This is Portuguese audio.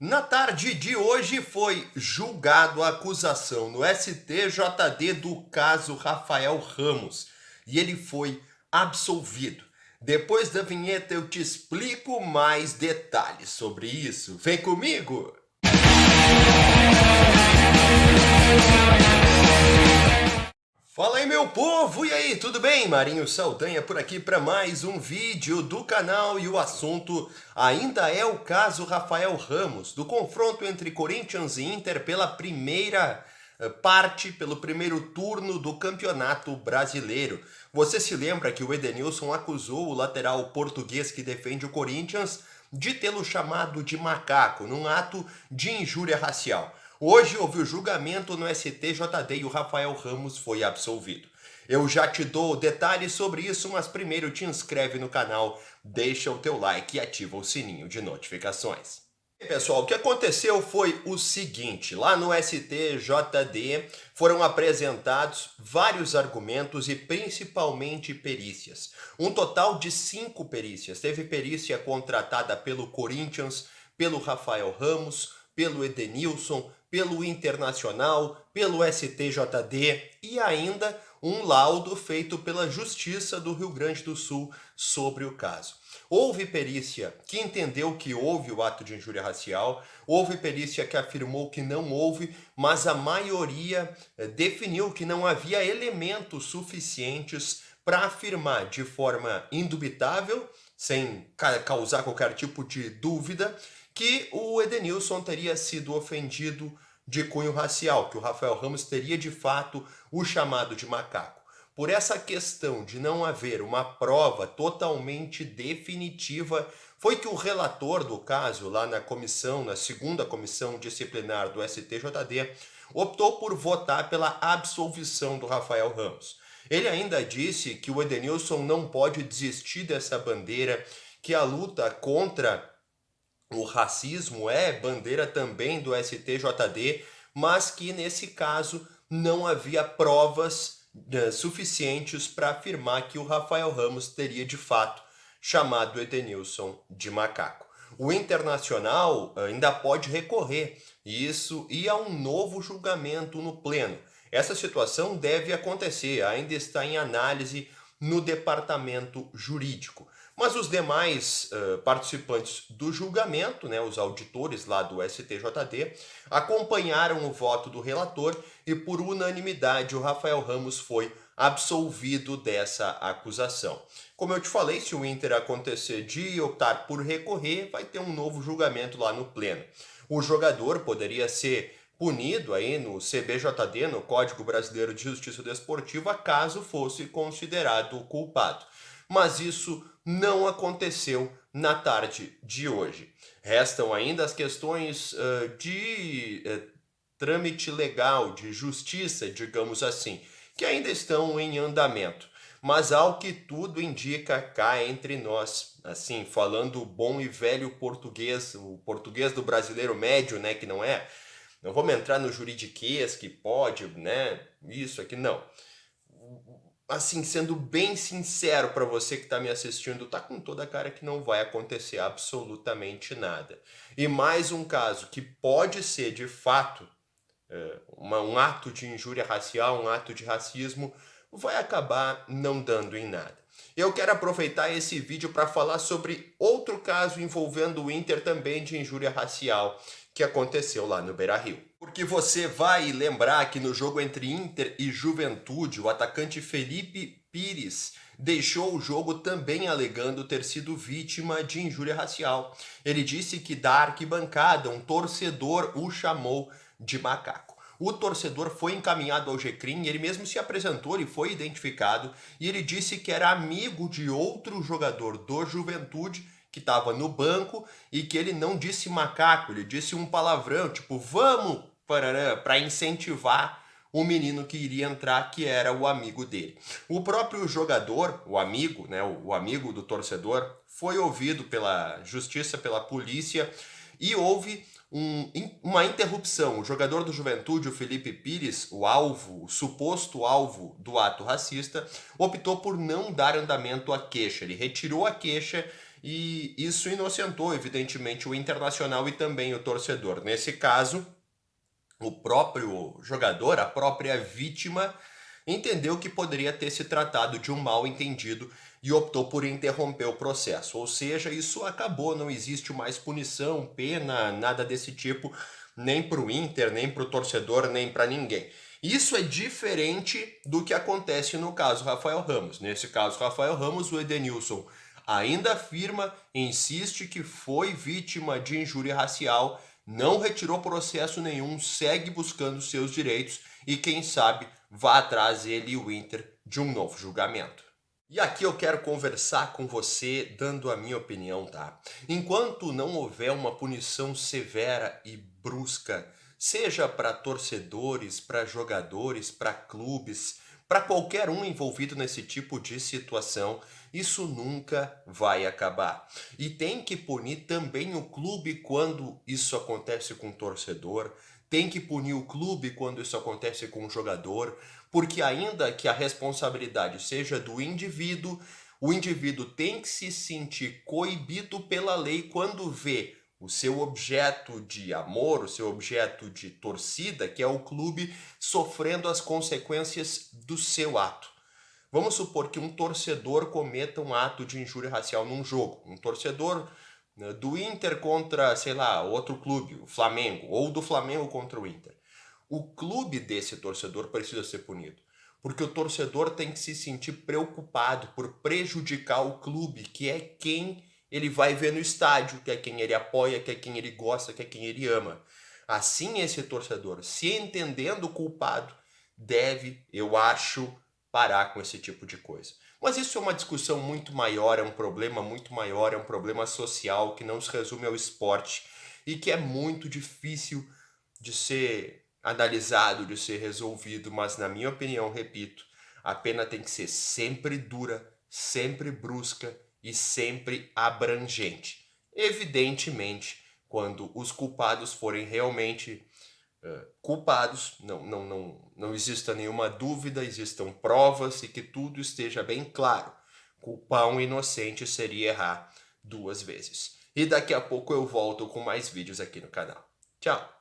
Na tarde de hoje foi julgado a acusação no STJD do caso Rafael Ramos e ele foi absolvido. Depois da vinheta eu te explico mais detalhes sobre isso. Vem comigo! Fala aí, meu povo! E aí, tudo bem? Marinho Saldanha por aqui para mais um vídeo do canal e o assunto ainda é o caso Rafael Ramos, do confronto entre Corinthians e Inter pela primeira parte, pelo primeiro turno do Campeonato Brasileiro. Você se lembra que o Edenilson acusou o lateral português que defende o Corinthians de tê-lo chamado de macaco, num ato de injúria racial. Hoje houve o julgamento no STJD e o Rafael Ramos foi absolvido. Eu já te dou detalhes sobre isso, mas primeiro te inscreve no canal, deixa o teu like e ativa o sininho de notificações. Pessoal, o que aconteceu foi o seguinte, lá no STJD foram apresentados vários argumentos e principalmente perícias. Um total de 5 perícias. Teve perícia contratada pelo Corinthians, pelo Rafael Ramos, pelo Edenilson, pelo Internacional, pelo STJD e ainda um laudo feito pela Justiça do Rio Grande do Sul sobre o caso. Houve perícia que entendeu que houve o ato de injúria racial, houve perícia que afirmou que não houve, mas a maioria definiu que não havia elementos suficientes para afirmar de forma indubitável, sem causar qualquer tipo de dúvida, que o Edenilson teria sido ofendido de cunho racial, que o Rafael Ramos teria de fato o chamado de macaco. Por essa questão de não haver uma prova totalmente definitiva, foi que o relator do caso, lá na comissão, na segunda comissão disciplinar do STJD, optou por votar pela absolvição do Rafael Ramos. Ele ainda disse que o Edenilson não pode desistir dessa bandeira, que a luta contra o racismo é bandeira também do STJD, mas que nesse caso não havia provas suficientes para afirmar que o Rafael Ramos teria de fato chamado Edenilson de macaco. O Internacional ainda pode recorrer isso e a um novo julgamento no pleno. Essa situação deve acontecer, ainda está em análise no departamento jurídico. Mas os demais participantes do julgamento, né, os auditores lá do STJD, acompanharam o voto do relator e por unanimidade o Rafael Ramos foi absolvido dessa acusação. Como eu te falei, se o Inter acontecer de optar por recorrer, vai ter um novo julgamento lá no pleno. O jogador poderia ser punido aí no CBJD, no Código Brasileiro de Justiça Desportiva, caso fosse considerado culpado. Mas isso não aconteceu na tarde de hoje. Restam ainda as questões de trâmite legal, de justiça, digamos assim, que ainda estão em andamento. Mas ao que tudo indica, cá entre nós, assim, falando o bom e velho português, o português do brasileiro médio, né, que não vamos entrar no juridiquês, que pode, né, isso aqui, não. Assim, sendo bem sincero para você que está me assistindo, tá com toda a cara que não vai acontecer absolutamente nada. E mais um caso que pode ser, de fato, um ato de injúria racial, um ato de racismo, vai acabar não dando em nada. Eu quero aproveitar esse vídeo para falar sobre outro caso envolvendo o Inter também de injúria racial que aconteceu lá no Beira-Rio. Porque você vai lembrar que no jogo entre Inter e Juventude, o atacante Felipe Pires deixou o jogo também alegando ter sido vítima de injúria racial. Ele disse que da arquibancada um torcedor o chamou de macaco. O torcedor foi encaminhado ao GCRIM, ele mesmo se apresentou, ele foi identificado e ele disse que era amigo de outro jogador do Juventude que estava no banco e que ele não disse macaco, ele disse um palavrão, tipo, vamos, para incentivar o menino que iria entrar, que era o amigo dele. O próprio jogador, o amigo, né, o amigo do torcedor, foi ouvido pela justiça, pela polícia, e houve uma interrupção. O jogador do Juventude, o Felipe Pires, o suposto alvo do ato racista, optou por não dar andamento à queixa. Ele retirou a queixa e isso inocentou, evidentemente, o Internacional e também o torcedor. Nesse caso, o próprio jogador, a própria vítima, entendeu que poderia ter se tratado de um mal-entendido e optou por interromper o processo. Ou seja, isso acabou, não existe mais punição, pena, nada desse tipo, nem para o Inter, nem para o torcedor, nem para ninguém. Isso é diferente do que acontece no caso Rafael Ramos. Nesse caso Rafael Ramos, o Edenilson ainda afirma, insiste que foi vítima de injúria racial, não retirou processo nenhum, segue buscando seus direitos e quem sabe vá atrás ele e o Inter de um novo julgamento. E aqui eu quero conversar com você dando a minha opinião, tá? Enquanto não houver uma punição severa e brusca, seja para torcedores, para jogadores, para clubes, para qualquer um envolvido nesse tipo de situação, isso nunca vai acabar. E tem que punir também o clube quando isso acontece com o torcedor, tem que punir o clube quando isso acontece com o jogador, porque ainda que a responsabilidade seja do indivíduo, o indivíduo tem que se sentir coibido pela lei quando vê o seu objeto de amor, o seu objeto de torcida, que é o clube, sofrendo as consequências do seu ato. Vamos supor que um torcedor cometa um ato de injúria racial num jogo. Um torcedor do Inter contra, sei lá, outro clube, o Flamengo, ou do Flamengo contra o Inter. O clube desse torcedor precisa ser punido, porque o torcedor tem que se sentir preocupado por prejudicar o clube, que é quem ele vai ver no estádio, que é quem ele apoia, que é quem ele gosta, que é quem ele ama. Assim, esse torcedor, se entendendo culpado, deve, eu acho, parar com esse tipo de coisa. Mas isso é uma discussão muito maior, é um problema muito maior, é um problema social que não se resume ao esporte e que é muito difícil de ser analisado, de ser resolvido, mas na minha opinião, repito, a pena tem que ser sempre dura, sempre brusca e sempre abrangente. Evidentemente, quando os culpados forem realmente culpados, não exista nenhuma dúvida, existam provas e que tudo esteja bem claro. Culpar um inocente seria errar 2 vezes. E daqui a pouco eu volto com mais vídeos aqui no canal. Tchau!